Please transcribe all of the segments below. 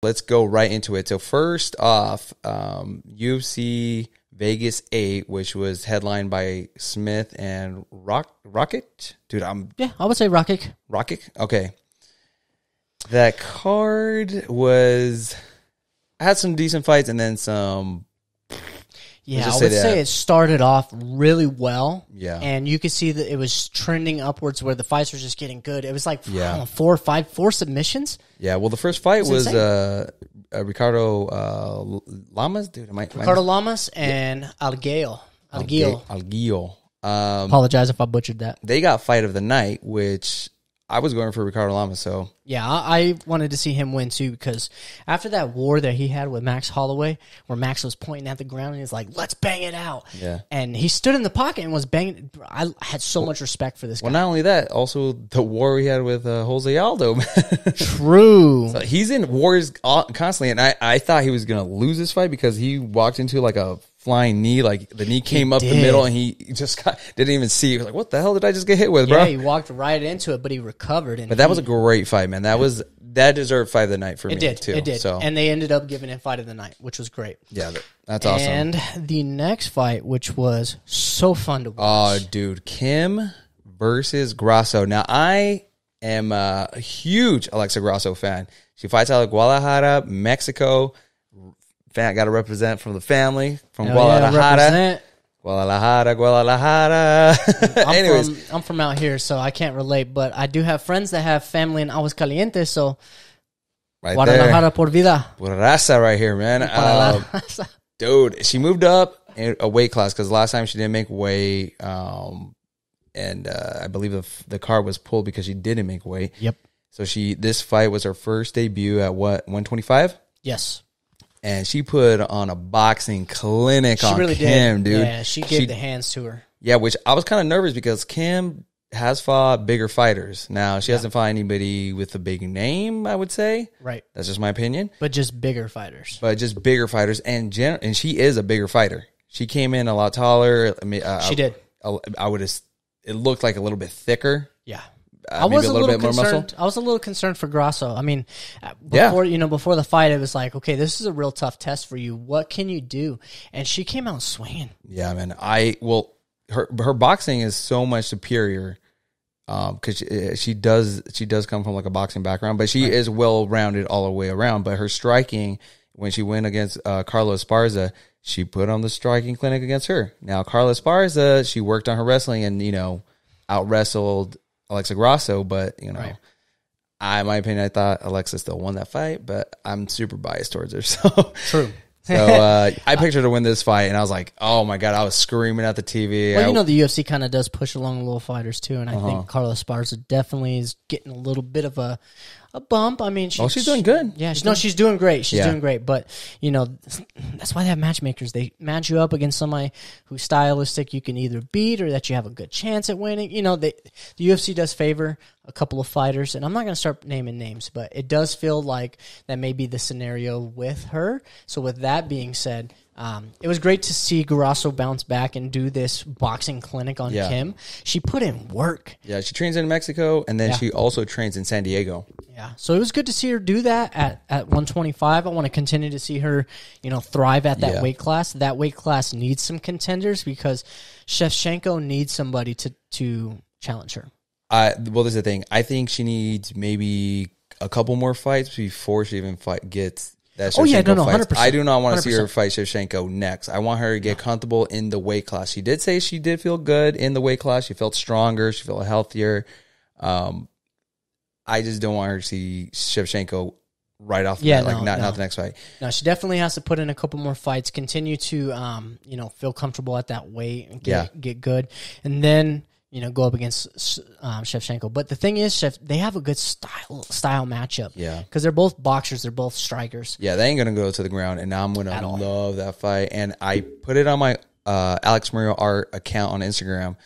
let's go right into it. So first off, UFC Vegas 8, which was headlined by Smith and RAKIC. Dude, I would say RAKIC. RAKIC? Okay. That card had some decent fights and then some. Yeah, I would say it started off really well. Yeah. And you could see that it was trending upwards where the fights were just getting good. It was like, I don't know, 4 submissions. Yeah, well, the first fight was Ricardo Lamas. Dude, Ricardo Lamas and Alguello. Apologize if I butchered that. They got fight of the night, which I was going for Ricardo Lamas, so. Yeah, I wanted to see him win, too, because after that war that he had with Max Holloway, where Max was pointing at the ground and he's like, let's bang it out. Yeah. And he stood in the pocket and was banging. I had so much respect for this guy. Well, not only that, also the war we had with Jose Aldo. True. So he's in wars constantly, and I thought he was going to lose this fight because he walked into like a flying knee, like the knee came up the middle and he just didn't even see. He was like, what the hell did I just get hit with, bro? Yeah, he walked right into it, but he recovered. But that was a great fight, man. That deserved fight of the night for me, too. It did. So. And they ended up giving it fight of the night, which was great. Yeah, that's awesome. And the next fight, which was so fun to watch. Oh, dude. Kim versus Grasso. Now, I am a huge Alexa Grasso fan. She fights out of Guadalajara, Mexico. Got to represent from the family, from Guadalajara. Guadalajara. Anyways. I'm from out here, so I can't relate, but I do have friends that have family in Aguascalientes, so right Guadalajara there. Por vida. Raza right here, man. Dude, she moved up a weight class because last time she didn't make weight, and I believe the card was pulled because she didn't make weight. Yep. So this fight was her first debut at what, 125? Yes. And she put on a boxing clinic on Kim, dude. Yeah, she gave the hands to her. Yeah, which I was kind of nervous because Kim has fought bigger fighters. Now, she hasn't fought anybody with a big name, I would say. Right. That's just my opinion. But just bigger fighters. And she is a bigger fighter. She came in a lot taller. She did. It looked like a little bit thicker. Yeah. I was a little bit more muscle. I was a little concerned for Grasso. I mean, before the fight, it was like, okay, this is a real tough test for you. What can you do? And she came out swinging. Yeah, man. Her boxing is so much superior because she does come from like a boxing background, but she is well rounded all the way around. But her striking, when she went against Carlos Esparza, she put on the striking clinic against her. Now, Carlos Esparza, she worked on her wrestling and out wrestled Alexa Grasso, but in my opinion, I thought Alexa still won that fight, but I'm super biased towards her. So true. So I picked her to win this fight, and I was like, oh my god, I was screaming at the TV. Well, the UFC kind of does push along little fighters too, and I think Carlos Esparza definitely is getting a little bit of a bump. I mean, she's doing good. Yeah, she's doing great. She's doing great. But that's why they have matchmakers. They match you up against somebody who's stylistic you can either beat or that you have a good chance at winning. The UFC does favor a couple of fighters, and I'm not going to start naming names, but it does feel like that may be the scenario with her. So with that being said, it was great to see Grasso bounce back and do this boxing clinic on Kim. She put in work. Yeah, she trains in Mexico, and then she also trains in San Diego. Yeah, so it was good to see her do that at 125. I want to continue to see her, thrive at that weight class. That weight class needs some contenders because Shevchenko needs somebody to challenge her. Well, this is the thing. I think she needs maybe a couple more fights before she even gets that Shevchenko fights. 100%. I do not want to see her fight Shevchenko next. I want her to get comfortable in the weight class. She did say she did feel good in the weight class. She felt stronger. She felt healthier. I just don't want her to see Shevchenko right off the bat, not the next fight. No, she definitely has to put in a couple more fights, continue to feel comfortable at that weight and get good, and then go up against Shevchenko. But the thing is, they have a good style matchup. Yeah, because they're both boxers, they're both strikers. Yeah, they ain't gonna go to the ground, and I'm gonna love that fight. And I put it on my Alex Murillo art account on Instagram.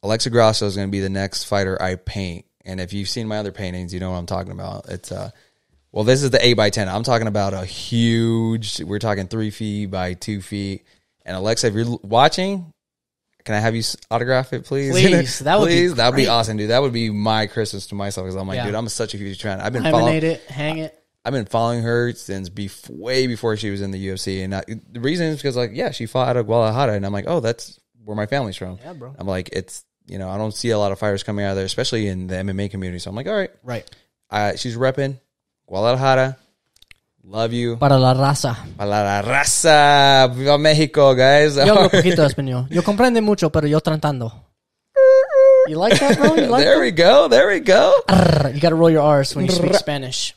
Alexa Grasso is gonna be the next fighter I paint. And if you've seen my other paintings, you know what I'm talking about. It's this is the 8x10. I'm talking about a huge. We're talking 3 feet by 2 feet. And Alexa, if you're watching, can I have you autograph it, please? Please, that would be great. That would be awesome, dude. That would be my Christmas to myself because I'm like, dude, I'm such a huge fan. I've been laminate it, hang it. I've been following her since way before she was in the UFC, and the reason is because she fought out of Guadalajara, and I'm like, oh, that's where my family's from. Yeah, bro. I'm like, it's I don't see a lot of fighters coming out of there, especially in the MMA community. So I'm like, all right, she's repping Guadalajara. Love you. Para la raza. Para la raza. Viva Mexico, guys. Yo hablo poquito español. Yo comprende mucho, pero yo tratando. You like that, bro? You like There we go. You got to roll your R's when you speak Spanish.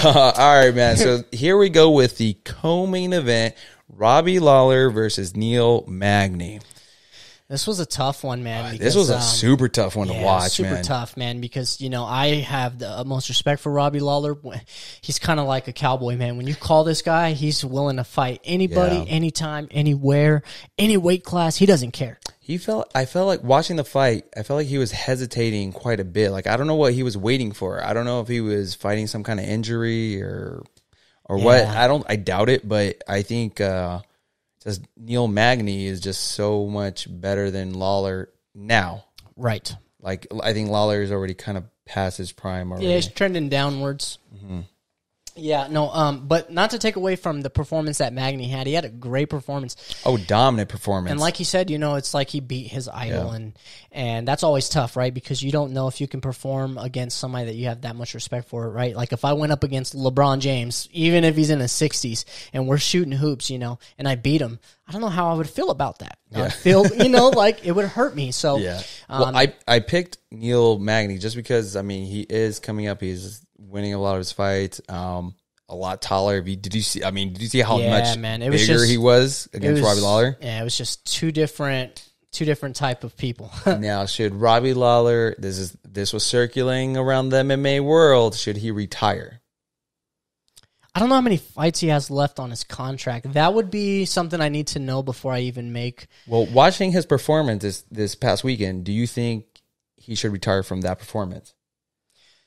All right, man. So here we go with the co-main event: Robbie Lawler versus Neil Magny. This was a tough one, man. This was a super tough one to watch, super man. Super tough, man, because, I have the utmost respect for Robbie Lawler. He's kind of like a cowboy, man. When you call this guy, he's willing to fight anybody, anytime, anywhere, any weight class. He doesn't care. I felt like watching the fight, I felt like he was hesitating quite a bit. Like, I don't know what he was waiting for. I don't know if he was fighting some kind of injury or what. I doubt it, but I think just Neil Magny is just so much better than Lawler now. Right. Like, I think Lawler is already kind of past his prime already. Yeah, he's trending downwards. Mm-hmm. Yeah, no, but not to take away from the performance that Magny had. He had a great performance. Oh, dominant performance. And like he said, it's like he beat his idol, and that's always tough, right? Because you don't know if you can perform against somebody that you have that much respect for, right? Like if I went up against LeBron James, even if he's in his 60s, and we're shooting hoops, and I beat him, I don't know how I would feel about that. I would feel, like it would hurt me. So, well, I picked Neil Magny just because, he is coming up. He's winning a lot of his fights. A lot taller. Did you see how much bigger he was against Robbie Lawler? Yeah, it was just two different type of people. Now, should Robbie Lawler, this was circulating around the MMA world, should he retire? I don't know how many fights he has left on his contract. That would be something I need to know before I even make. Well, watching his performance this past weekend, do you think he should retire from that performance?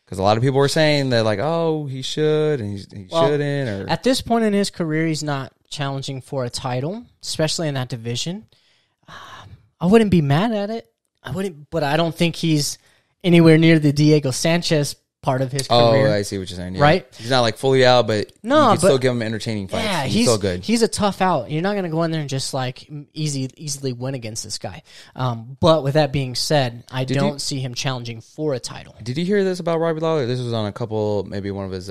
Because a lot of people were saying that, like, oh, he should and he shouldn't. Or at this point in his career, he's not challenging for a title, especially in that division. I wouldn't be mad at it. But I don't think he's anywhere near the Diego Sanchez part of his career. Oh, I see what you're saying. Yeah. Right? He's not like fully out, but you can still give him entertaining fights. Yeah, he's still good. He's a tough out. You're not going to go in there and just like easily win against this guy. But with that being said, I don't see him challenging for a title. Did you hear this about Robbie Lawler? This was on maybe one of his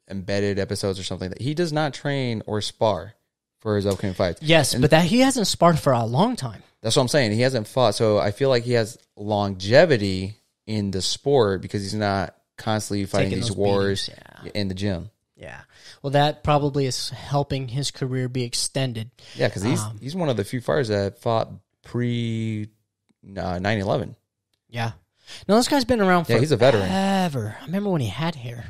embedded episodes or something, that he does not train or spar for his upcoming fights. Yes, but he hasn't sparred for a long time. That's what I'm saying. He hasn't fought, so I feel like he has longevity in the sport because he's not constantly fighting these wars in the gym. Yeah. Well, that probably is helping his career be extended. Yeah, because he's one of the few fighters that fought pre 9/11. Yeah. No, this guy's been around for he's a veteran. Forever. I remember when he had hair.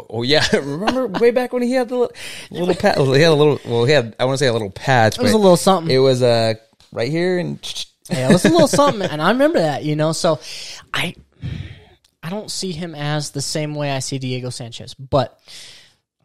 Oh yeah, remember way back when he had the little patch? He had a little. Well, he had. I want to say a little patch. It was a little something. It was right here and. Yeah, it was a little something, and I remember that. So I don't see him as the same way I see Diego Sanchez, but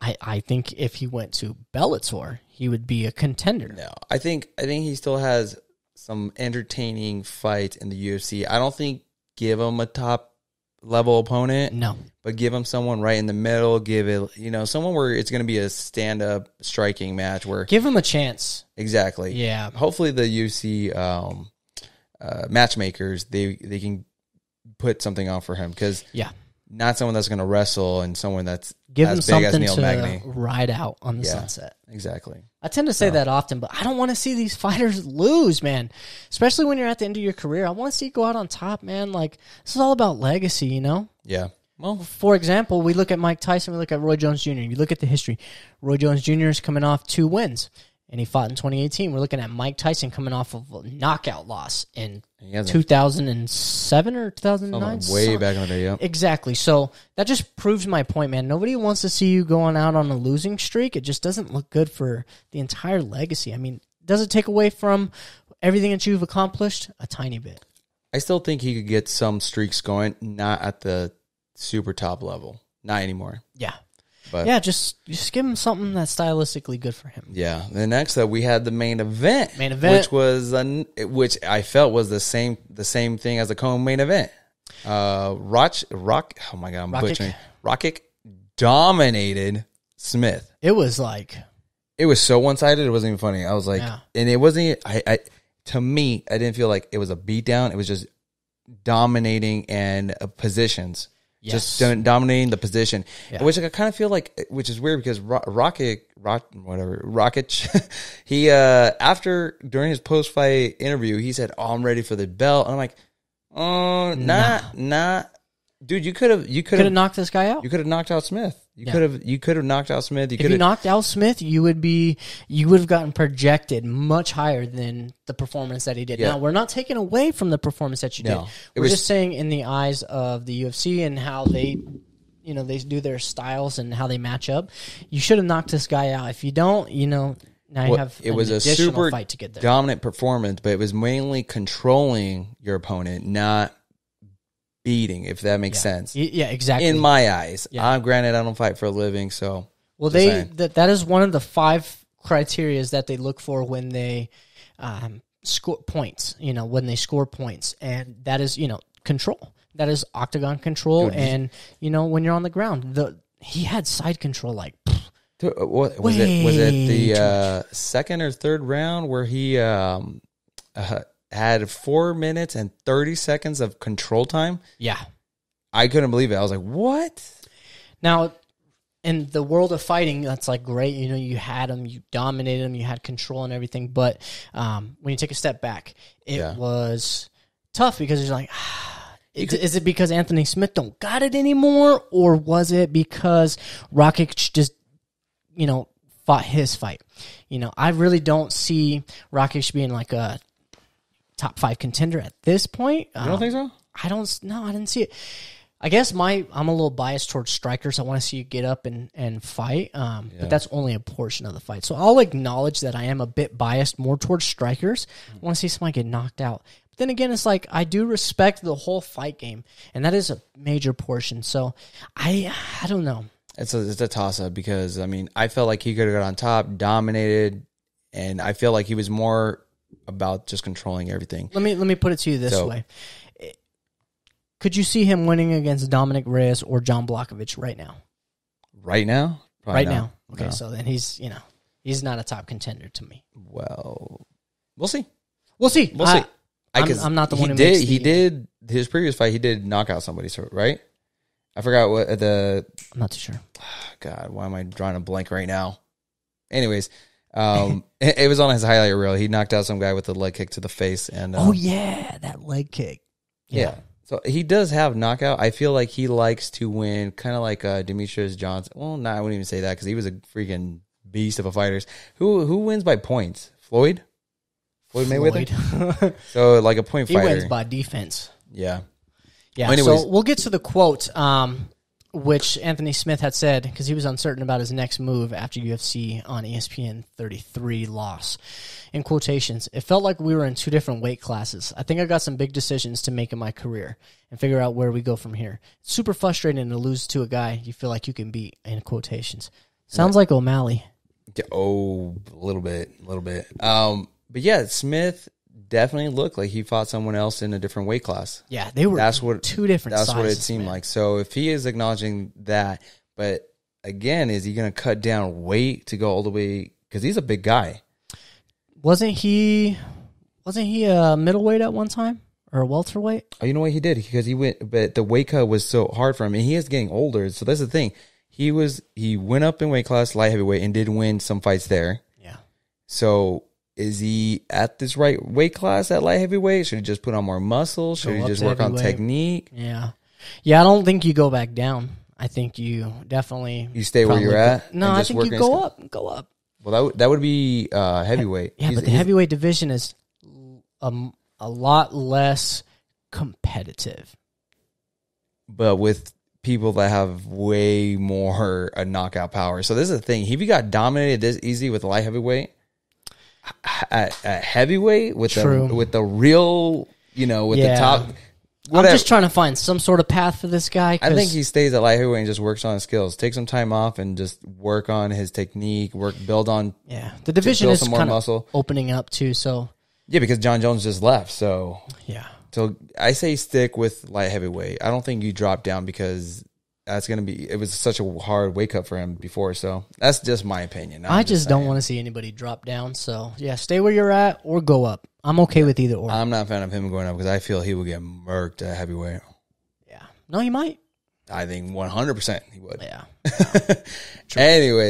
I think if he went to Bellator, he would be a contender. No, I think he still has some entertaining fights in the UFC. I don't think give him a top level opponent. No, but give him someone right in the middle. Give it, someone where it's going to be a stand up striking match. Where give him a chance. Exactly. Yeah. Hopefully the UFC matchmakers they can put something on for him, because not someone that's going to wrestle and someone that's give as him big as something Neil to Magny. ride out on the sunset. Exactly. I tend to say that often, but I don't want to see these fighters lose, man. Especially when you're at the end of your career. I want to see you go out on top, man. Like, this is all about legacy, Yeah. Well, for example, we look at Mike Tyson, we look at Roy Jones Jr. You look at the history. Roy Jones Jr. is coming off 2 wins, and he fought in 2018. We're looking at Mike Tyson coming off of a knockout loss in 2007 or 2009. Way back in the day, yeah. Exactly. So that just proves my point, man. Nobody wants to see you going out on a losing streak. It just doesn't look good for the entire legacy. I mean, does it take away from everything that you've accomplished? A tiny bit. I still think he could get some streaks going, not at the super top level. Not anymore. Yeah. But yeah, just give him something that's stylistically good for him. Yeah. Then next up, we had the main event, which was which I felt was the same thing as the co-main event. Oh my God, I'm butchering. RAKIC dominated Smith. It was like... It was so one-sided, it wasn't even funny. I was like... Yeah. And it wasn't... To me, I didn't feel like it was a beatdown. It was just dominating and positions. Yes. Just dominating the position. Yeah. Which I kind of feel like... Which is weird because RAKIC... he, during his post-fight interview, he said, "Oh, I'm ready for the belt." And I'm like... Oh, not, dude. You could have knocked this guy out. You could have knocked out Smith. You could have knocked out Smith. If you knocked out Smith, you would have gotten projected much higher than the performance that he did. Yeah. Now we're not taking away from the performance that you did. We're just saying in the eyes of the UFC and how they do their styles and how they match up. You should have knocked this guy out. If you don't, now you have it was a super fight to get there. Dominant performance, but it was mainly controlling your opponent, not beating, if that makes sense. Yeah, exactly. In my eyes. Yeah. Granted, I don't fight for a living, so... Well, that is one of the 5 criteria that they look for when they score points, when they score points. And that is, control. That is octagon control. Dude, and, when you're on the ground, he had side control like... What was it? Was it the second or third round where he had 4 minutes and 30 seconds of control time? Yeah, I couldn't believe it. I was like, "What?" Now, in the world of fighting, that's like great. You had him, you dominated him, you had control and everything. But when you take a step back, it was tough because you're like. Is it because Anthony Smith don't got it anymore, or was it because RAKIC just fought his fight? I really don't see RAKIC being like a top 5 contender at this point. You don't think so? I didn't see it. I guess I'm a little biased towards strikers. I want to see you get up and fight, but that's only a portion of the fight. So I'll acknowledge that I am a bit biased more towards strikers. I want to see somebody get knocked out. But then again, it's like I do respect the whole fight game, and that is a major portion. So I don't know. It's a toss-up because, I felt like he could have got on top, dominated, and I feel like he was more about just controlling everything. Let me put it to you this way. Could you see him winning against Dominic Reyes or John Blachowicz right now? Right now? Probably right now. Okay, no. So then he's not a top contender to me. Well, we'll see. We'll see. I'm not the one who makes He did, his previous fight, he did knock out somebody, right? I forgot what I'm not too sure. God, why am I drawing a blank right now? Anyways, it was on his highlight reel. He knocked out some guy with a leg kick to the face. And that leg kick. Yeah. So he does have knockout. I feel like he likes to win, kind of like Demetrius Johnson. Well, no, I wouldn't even say that because he was a freaking beast of a fighter. Who wins by points? Floyd Mayweather? So like a point fighter. He wins by defense. Yeah. Yeah, anyways. So we'll get to the quote, which Anthony Smith had said, because he was uncertain about his next move after UFC on ESPN 33 loss. In quotations, "It felt like we were in 2 different weight classes. I think I got some big decisions to make in my career and figure out where we go from here. It's super frustrating to lose to a guy you feel like you can beat," in quotations. Sounds like O'Malley. Oh, a little bit. But yeah, Smith definitely looked like he fought someone else in a different weight class. Yeah, they were 2 different sizes. That's what it seemed like. So if he is acknowledging that, but again, is he going to cut down weight to go all the way? Because he's a big guy. Wasn't he a middleweight at one time or a welterweight? Oh, you know what he did? Because he went, but the weight cut was so hard for him, and he is getting older. So that's the thing. He went up in weight class, light heavyweight, and did win some fights there. Yeah. So is he at this right weight class at light heavyweight? Should he just put on more muscle? Should he just work on technique? Yeah. I don't think you go back down. I think you definitely stay where you're at. No, I think you go up. Well, that would be heavyweight. Yeah, but the heavyweight division is a lot less competitive. But with people that have way more knockout power. So this is the thing. If you got dominated this easy with light heavyweight, at heavyweight with the real, the top. Whatever. I'm just trying to find some sort of path for this guy. I think he stays at light heavyweight and just works on his skills. Take some time off and just work on his technique. Build on. Yeah, the division is kind of opening up too. So yeah, because John Jones just left. So yeah. So I say stick with light heavyweight. I don't think you drop down because that's going to be, it was such a hard wake up for him before. So that's just my opinion. I just don't want to see anybody drop down. So yeah, stay where you're at or go up. I'm okay with either or. I'm not a fan of him going up because I feel he will get murked at heavyweight. Yeah. No, he might. I think 100% he would. Yeah. Anyway.